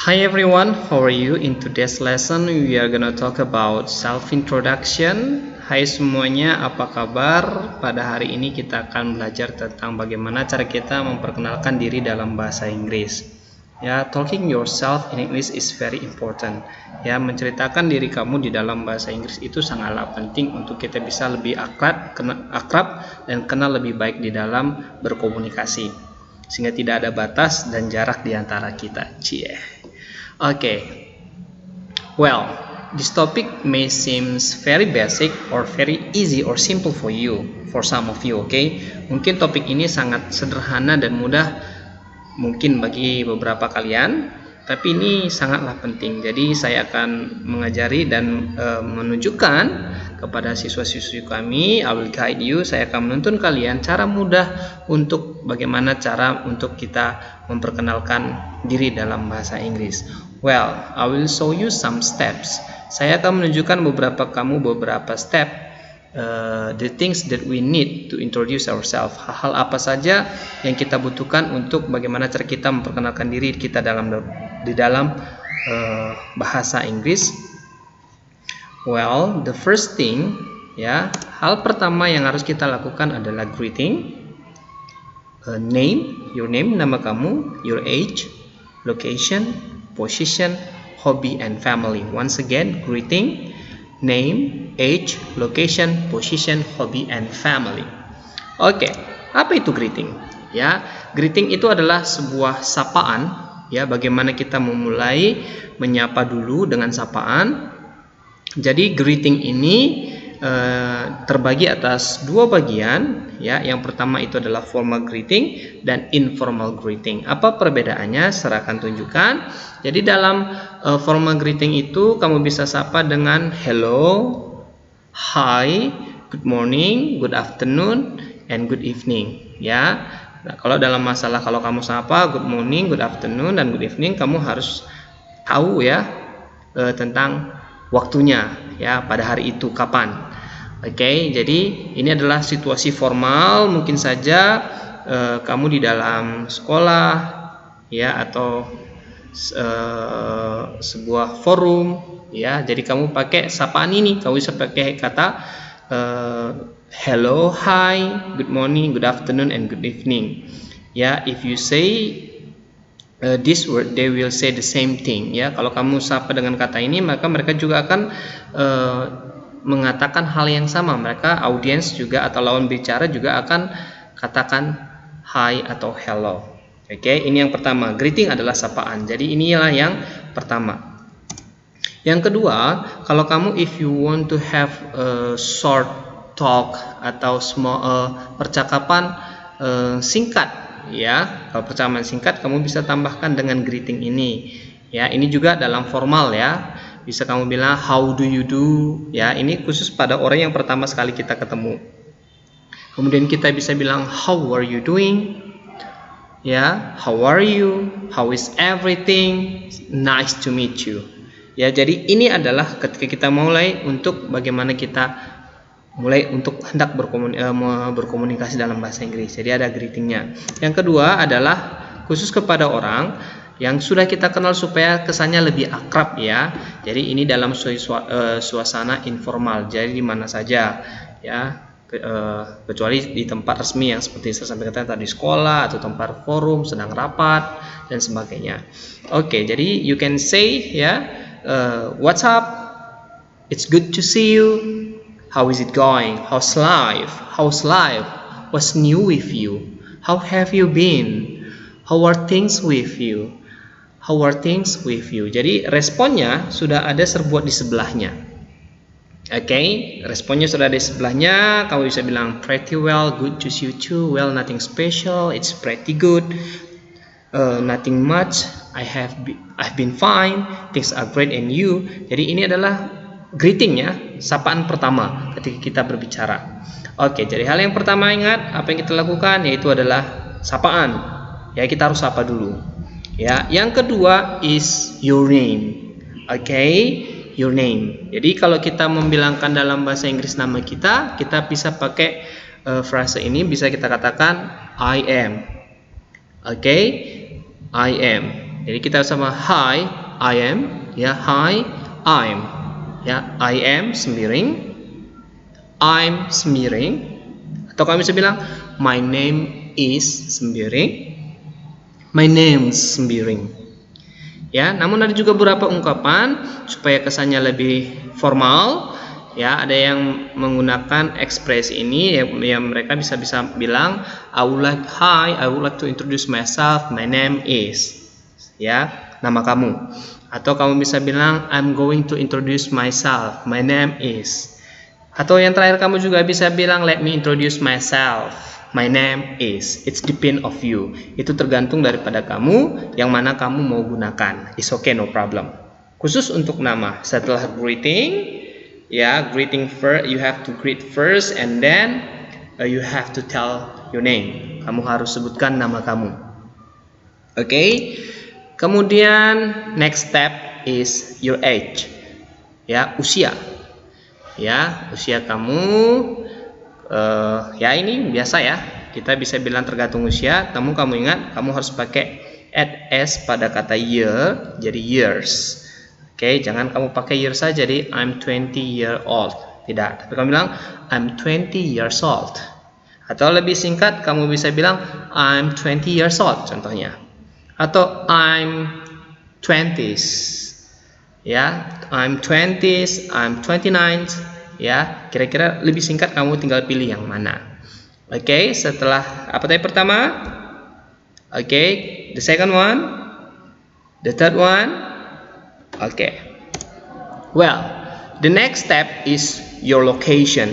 Hi everyone, how are you? In today's lesson, we are gonna talk about self-introduction. Hai semuanya, apa kabar? Pada hari ini kita akan belajar tentang bagaimana cara kita memperkenalkan diri dalam bahasa Inggris. Ya, talking yourself in English is very important. Ya, menceritakan diri kamu di dalam bahasa Inggris itu sangatlah penting untuk kita bisa lebih akrab dan kenal lebih baik di dalam berkomunikasi. Sehingga tidak ada batas dan jarak di antara kita. Cie. Okay, well, this topic may seems very basic or very easy or simple for some of you, okay? Mungkin topik ini sangat sederhana dan mudah mungkin bagi beberapa kalian, tapi ini sangatlah penting. Jadi saya akan mengajari dan menunjukkan kepada siswa-siswi kami, I will guide you, saya akan menuntun kalian cara mudah untuk bagaimana cara untuk kita memperkenalkan diri dalam bahasa Inggris. Well, I will show you some steps. Saya akan menunjukkan beberapa step, the things that we need to introduce ourselves. Hal-hal apa saja yang kita butuhkan untuk bagaimana cara kita memperkenalkan diri kita di dalam bahasa Inggris. Well, the first thing, ya, hal pertama yang harus kita lakukan adalah greeting, name, your name, nama kamu, your age, location, position, hobby, and family. Once again, greeting, name, age, location, position, hobby, and family. Oke, apa itu greeting? Ya, greeting itu adalah sebuah sapaan. Ya, bagaimana kita memulai menyapa dulu dengan sapaan. Jadi greeting ini terbagi atas dua bagian, ya. Yang pertama itu adalah formal greeting dan informal greeting. Apa perbedaannya? Saya akan tunjukkan. Jadi dalam formal greeting itu kamu bisa sapa dengan hello, hi, good morning, good afternoon, and good evening, ya. Nah, kalau dalam masalah kalau kamu sapa good morning, good afternoon, dan good evening, kamu harus tahu ya tentang waktunya, ya, pada hari itu kapan. Oke, jadi ini adalah situasi formal, mungkin saja kamu di dalam sekolah, ya, atau sebuah forum, ya. Jadi kamu pakai sapaan ini, kamu bisa pakai kata hello, hi, good morning, good afternoon, and good evening. Ya, if you say this word, they will say the same thing. Ya, kalau kamu sapa dengan kata ini, maka mereka juga akan mengatakan hal yang sama. Mereka audiens juga atau lawan bicara juga akan katakan hi atau hello. Oke, ini yang pertama. Greeting adalah sapaan. Jadi inilah yang pertama. Yang kedua, kalau kamu if you want to have a short talk atau percakapan singkat, ya, kalau percakapan singkat kamu bisa tambahkan dengan greeting ini. Ya, ini juga dalam formal, ya. Bisa kamu bilang how do you do, ya. Ini khusus pada orang yang pertama sekali kita ketemu. Kemudian kita bisa bilang how are you doing, ya, how are you, how is everything, nice to meet you. Ya, jadi ini adalah ketika kita mulai untuk bagaimana kita mulai untuk hendak berkomunikasi dalam bahasa Inggris. Jadi ada greetingnya. Yang kedua adalah khusus kepada orang yang sudah kita kenal supaya kesannya lebih akrab, ya. Jadi ini dalam suasana informal. Jadi di mana saja, ya, kecuali di tempat resmi yang seperti saya sampaikan tadi, sekolah atau tempat forum sedang rapat dan sebagainya. Oke, jadi you can say, ya, what's up, it's good to see you, how is it going, how's life, what's new with you, how have you been, how are things with you. Jadi responnya sudah ada serbuat di sebelahnya. Oke, responnya sudah ada di sebelahnya. Kamu bisa bilang pretty well, good to see you too, well, nothing special, it's pretty good, nothing much, I've been fine, things are great, and you. Jadi ini adalah greetingnya, sapaan pertama ketika kita berbicara. Oke, jadi hal yang pertama, ingat apa yang kita lakukan, yaitu adalah sapaan. Ya, kita harus sapa dulu. Ya, yang kedua is your name. Oke, your name. Jadi kalau kita membilangkan dalam bahasa Inggris nama kita bisa pakai frase ini, bisa kita katakan I am. Oke, I am. Jadi kita sama hi, I am, ya, hi, I'm, ya, I am Sembiring, I'm Sembiring, atau kami bisa bilang my name is Sembiring, my name's Sembiring. Ya, namun ada juga beberapa ungkapan supaya kesannya lebih formal. Ya, ada yang menggunakan ekspresi ini yang mereka bisa bilang I would like to introduce myself, my name is, ya, nama kamu. Atau kamu bisa bilang I'm going to introduce myself, my name is. Atau yang terakhir kamu juga bisa bilang let me introduce myself, my name is. It's depend of you. Itu tergantung daripada kamu yang mana kamu mau gunakan. It's okay, no problem. Khusus untuk nama, setelah greeting, ya, greeting first, you have to greet first and then you have to tell your name. Kamu harus sebutkan nama kamu. Oke. Kemudian next step is your age. Ya, usia. Ya, usia kamu, ya ini biasa ya, kita bisa bilang tergantung usia. Namun kamu ingat, kamu harus pakai add s pada kata year, jadi years. Oke, jangan kamu pakai years saja, jadi I'm 20 year old. Tidak, tapi kamu bilang I'm 20 years old. Atau lebih singkat, kamu bisa bilang I'm 20 years old contohnya. Atau I'm 20s. Ya, I'm 20s, I'm 29s, ya, kira-kira lebih singkat, kamu tinggal pilih yang mana. Oke, setelah apa tadi pertama? Oke, the second one, the third one. Oke. Well, the next step is your location.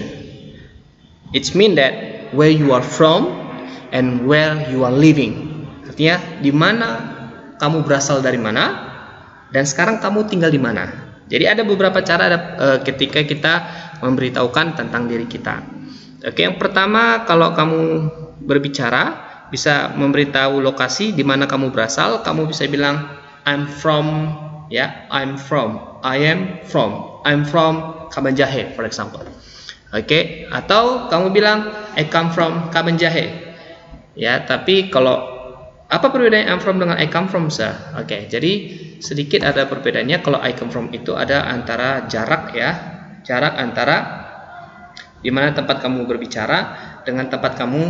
It means that where you are from and where you are living. Artinya di mana kamu berasal, dari mana, dan sekarang kamu tinggal di mana. Jadi ada beberapa cara ketika kita memberitahukan tentang diri kita. Oke, yang pertama, kalau kamu berbicara bisa memberitahu lokasi di mana kamu berasal, kamu bisa bilang I'm from, ya, I am from Kabanjahe, for example. Oke, atau kamu bilang I come from Kabanjahe. Ya, tapi kalau apa perbedaan I'm from dengan I come from, sir? Oke, jadi sedikit ada perbedaannya. Kalau I come from itu ada antara jarak, ya, jarak antara di mana tempat kamu berbicara dengan tempat kamu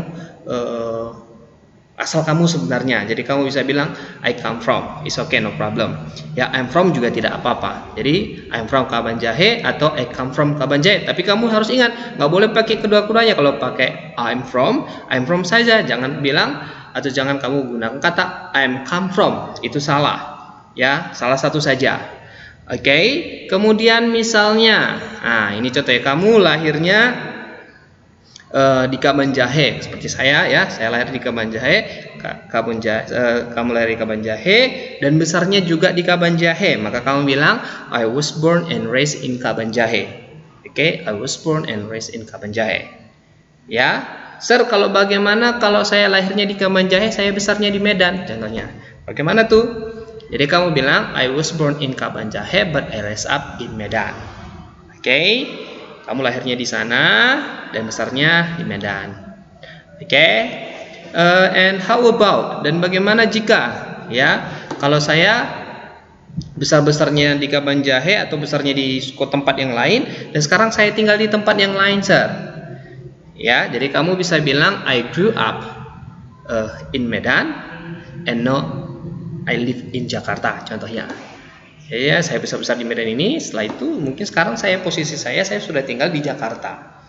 asal kamu sebenarnya. Jadi kamu bisa bilang I come from, it's okay, no problem. Ya, I'm from juga tidak apa-apa. Jadi I'm from Kabanjahe atau I come from Kabanjahe. Tapi kamu harus ingat, nggak boleh pakai kedua-keduanya. Kalau pakai I'm from saja, jangan bilang atau jangan kamu gunakan kata I'm come from, itu salah. Ya, salah satu saja. Oke, kemudian misalnya, nah ini contoh ya, kamu lahirnya di Kabanjahe, seperti saya, ya, saya lahir di Kabanjahe, kamu lahir di Kabanjahe dan besarnya juga di Kabanjahe, maka kamu bilang I was born and raised in Kabanjahe. Oke, I was born and raised in Kabanjahe. Ya, sir, kalau bagaimana kalau saya lahirnya di Kabanjahe, saya besarnya di Medan, contohnya. Bagaimana tuh? Jadi kamu bilang I was born in Kabanjahe but I raised up in Medan. Oke, kamu lahirnya di sana dan besarnya di Medan. Oke, and how about, dan bagaimana jika, ya, kalau saya besar-besarnya di Kabanjahe atau besarnya di tempat yang lain dan sekarang saya tinggal di tempat yang lain, sir. Ya, jadi kamu bisa bilang I grew up in Medan and now I live in Jakarta, contohnya. Ya, saya besar-besar di Medan ini, setelah itu mungkin sekarang posisi saya sudah tinggal di Jakarta.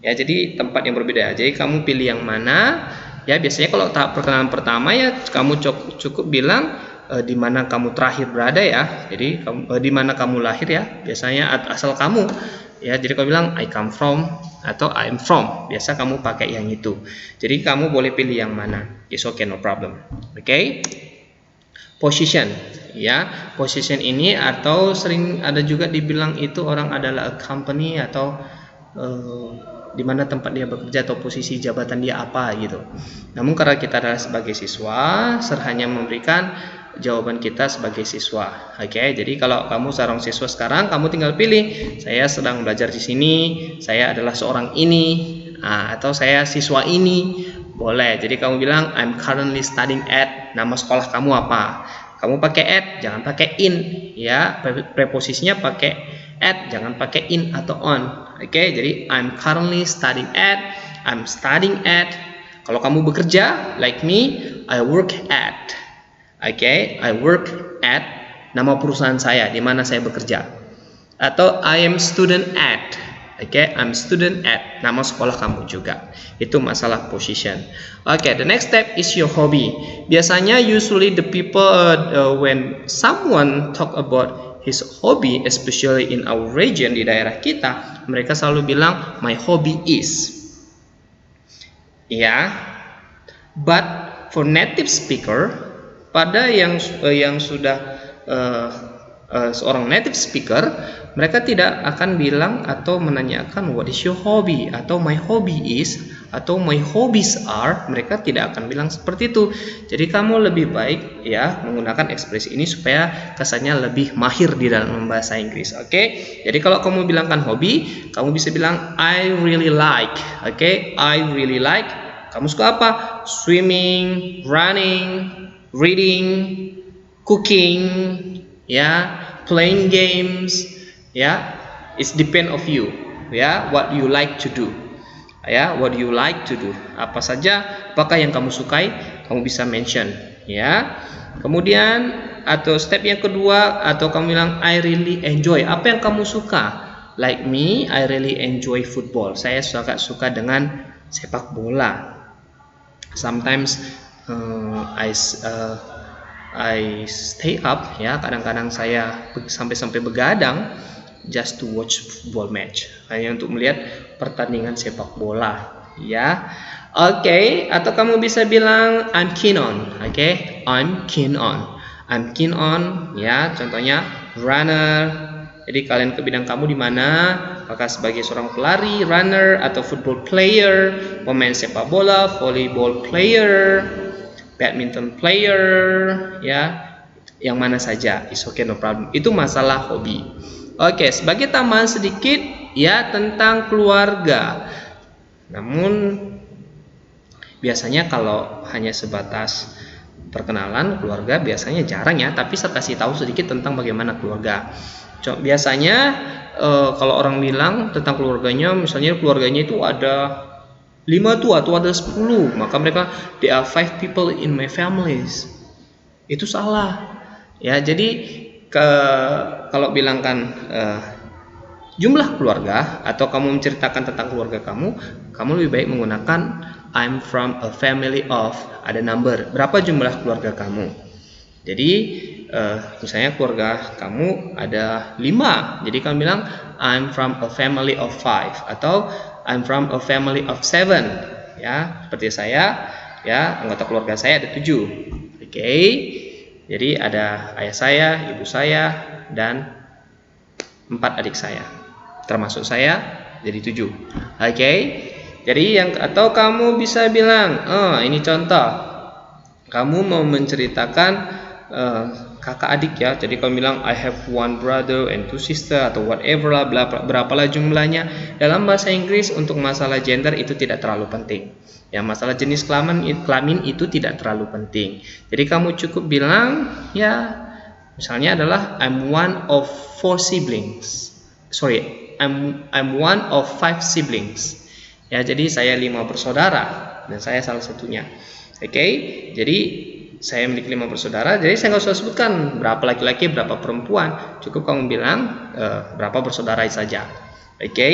Ya, jadi tempat yang berbeda. Jadi kamu pilih yang mana. Ya, biasanya kalau tahap perkenalan pertama, ya, kamu cukup bilang di mana kamu terakhir berada, ya. Jadi di mana kamu lahir, ya. Biasanya asal kamu. Ya, jadi kamu bilang I come from atau I'm from. Biasa kamu pakai yang itu. Jadi kamu boleh pilih yang mana. It's okay, no problem. Oke. Position, ya, position ini atau sering ada juga dibilang itu orang adalah a company atau di mana tempat dia bekerja atau posisi jabatan dia apa gitu. Namun karena kita adalah sebagai siswa, hanya memberikan jawaban kita sebagai siswa. Oke, jadi kalau kamu seorang siswa sekarang, kamu tinggal pilih saya sedang belajar di sini, saya adalah seorang ini, atau saya siswa ini. Boleh, jadi kamu bilang I'm currently studying at, nama sekolah kamu apa. Kamu pakai at, jangan pakai in, ya. Preposisinya pakai at, jangan pakai in atau on. Oke, jadi I'm currently studying at, I'm studying at. Kalau kamu bekerja, like me, I work at. Oke, I work at nama perusahaan saya, di mana saya bekerja. Atau I am student at. Oke, I'm student at nama sekolah kamu juga. Itu masalah position. Oke, the next step is your hobby. Biasanya usually the people when someone talk about his hobby, especially in our region, di daerah kita, mereka selalu bilang my hobby is. Ya. But for native speaker, pada yang sudah seorang native speaker, mereka tidak akan bilang atau menanyakan what is your hobby atau my hobby is atau my hobbies are. Mereka tidak akan bilang seperti itu. Jadi kamu lebih baik ya menggunakan ekspresi ini supaya kesannya lebih mahir di dalam bahasa Inggris. Oke? Jadi kalau kamu bilangkan hobi, kamu bisa bilang I really like. Oke? I really like. Kamu suka apa? Swimming, running, reading, cooking, ya, playing games, ya. It's depend of you, ya, what you like to do, ya, what you like to do. Apa saja, apakah yang kamu sukai, kamu bisa mention, ya. Kemudian atau step yang kedua, atau kamu bilang I really enjoy. Apa yang kamu suka? Like me, I really enjoy football. Saya suka dengan sepak bola. Sometimes I stay up, ya, kadang-kadang saya sampai begadang just to watch football match, hanya untuk melihat pertandingan sepak bola, ya. Oke, atau kamu bisa bilang I'm keen on. Oke, I'm keen on. I'm keen on, ya, contohnya runner. Jadi kalian ke bidang kamu di mana? Apakah sebagai seorang pelari, runner, atau football player, pemain sepak bola, volleyball player, badminton player, ya, yang mana saja, is okay, no problem. Itu masalah hobi. Oke, sebagai tambahan sedikit ya tentang keluarga. Namun biasanya kalau hanya sebatas perkenalan keluarga biasanya jarang ya, tapi saya kasih tahu sedikit tentang bagaimana keluarga. Biasanya kalau orang bilang tentang keluarganya, misalnya keluarganya itu ada 5 tuh atau ada 10, maka mereka there are 5 people in my families. Itu salah. Ya, jadi kalau bilangkan jumlah keluarga atau kamu menceritakan tentang keluarga kamu lebih baik menggunakan I'm from a family of, ada number, berapa jumlah keluarga kamu. Jadi misalnya keluarga kamu ada 5, jadi kamu bilang I'm from a family of 5 atau I'm from a family of 7, ya, seperti saya, ya, anggota keluarga saya ada 7. Oke. Jadi ada ayah saya, ibu saya, dan 4 adik saya, termasuk saya, jadi 7. Oke. Jadi atau kamu bisa bilang, ini contoh, kamu mau menceritakan kakak adik, ya, jadi kamu bilang I have 1 brother and 2 sister atau whatever lah, berapalah jumlahnya. Dalam bahasa Inggris untuk masalah gender itu tidak terlalu penting, ya, masalah jenis kelamin itu tidak terlalu penting. Jadi kamu cukup bilang, ya, misalnya adalah I'm one of 4 siblings, I'm one of 5 siblings, ya, jadi saya 5 bersaudara dan saya salah satunya. Oke, jadi saya memiliki 5 bersaudara, jadi saya nggak usah sebutkan berapa laki-laki, berapa perempuan, cukup kamu bilang berapa bersaudara saja. Oke.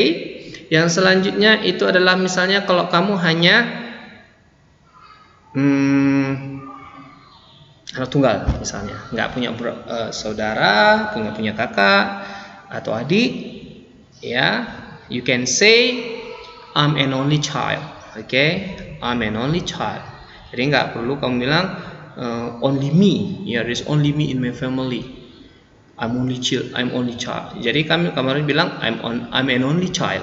Yang selanjutnya itu adalah misalnya kalau kamu hanya anak tunggal, misalnya nggak punya saudara, nggak punya kakak atau adik, ya, you can say I'm an only child. Oke, I'm an only child. Jadi nggak perlu kamu bilang only me, ya, there's only me in my family. I'm only child. Jadi kamu harus bilang I'm an only child.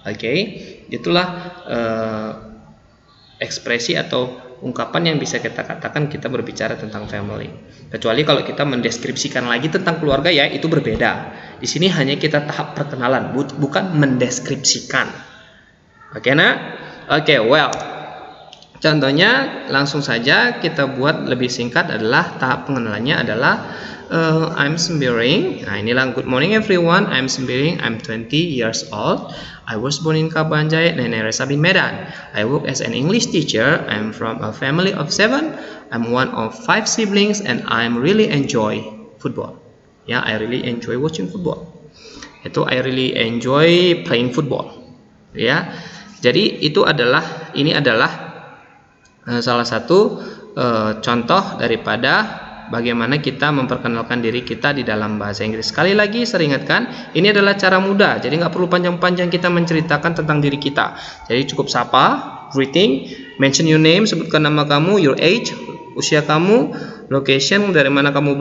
Oke, itulah ekspresi atau ungkapan yang bisa kita katakan kita berbicara tentang family. Kecuali kalau kita mendeskripsikan lagi tentang keluarga, ya, itu berbeda. Di sini hanya kita tahap perkenalan, bukan mendeskripsikan. Oke, nah? Oke, well. Contohnya langsung saja kita buat lebih singkat adalah tahap pengenalannya adalah I'm Sembiring. Nah, inilah good morning everyone. I'm Sembiring. I'm 20 years old. I was born in Kabanjai, Nenek Resabi, Medan. I work as an English teacher. I'm from a family of 7. I'm one of 5 siblings and I'm really enjoy football. Ya, I really enjoy watching football. I really enjoy playing football. Ya. Jadi ini adalah salah satu contoh daripada bagaimana kita memperkenalkan diri kita di dalam bahasa Inggris. Sekali lagi saya ingatkan, ini adalah cara mudah, jadi nggak perlu panjang-panjang kita menceritakan tentang diri kita. Jadi cukup sapa, greeting, mention your name, sebutkan nama kamu, your age, usia kamu, location, dari mana kamu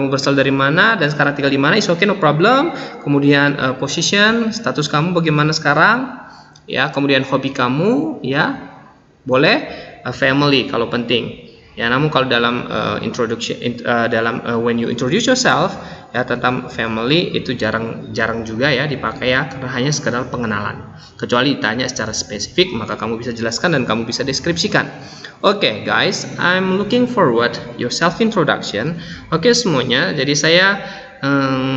berasal dari mana, dan sekarang tinggal di mana, is okay, no problem. Kemudian position, status kamu bagaimana sekarang, ya. Kemudian hobi kamu, ya, boleh. Family kalau penting, ya. Namun kalau dalam when you introduce yourself, ya, tentang family itu jarang juga ya dipakai, ya, karena hanya sekedar pengenalan. Kecuali ditanya secara spesifik, maka kamu bisa jelaskan dan kamu bisa deskripsikan. Oke, guys, I'm looking forward your self introduction. Oke, semuanya. Jadi saya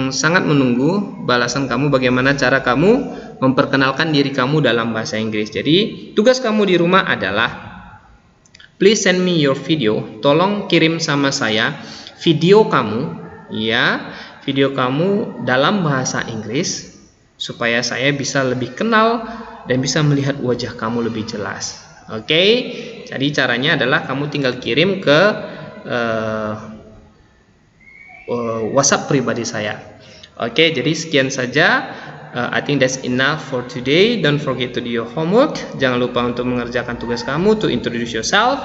sangat menunggu balasan kamu, bagaimana cara kamu memperkenalkan diri kamu dalam bahasa Inggris. Jadi tugas kamu di rumah adalah please send me your video. Tolong kirim sama saya video kamu, ya, video kamu dalam bahasa Inggris supaya saya bisa lebih kenal dan bisa melihat wajah kamu lebih jelas. Oke, jadi caranya adalah kamu tinggal kirim ke WhatsApp pribadi saya. Oke, jadi sekian saja. I think that's enough for today. Don't forget to do your homework. Jangan lupa untuk mengerjakan tugas kamu, to introduce yourself,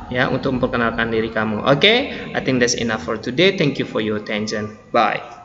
ya, untuk memperkenalkan diri kamu. Oke, I think that's enough for today. Thank you for your attention. Bye.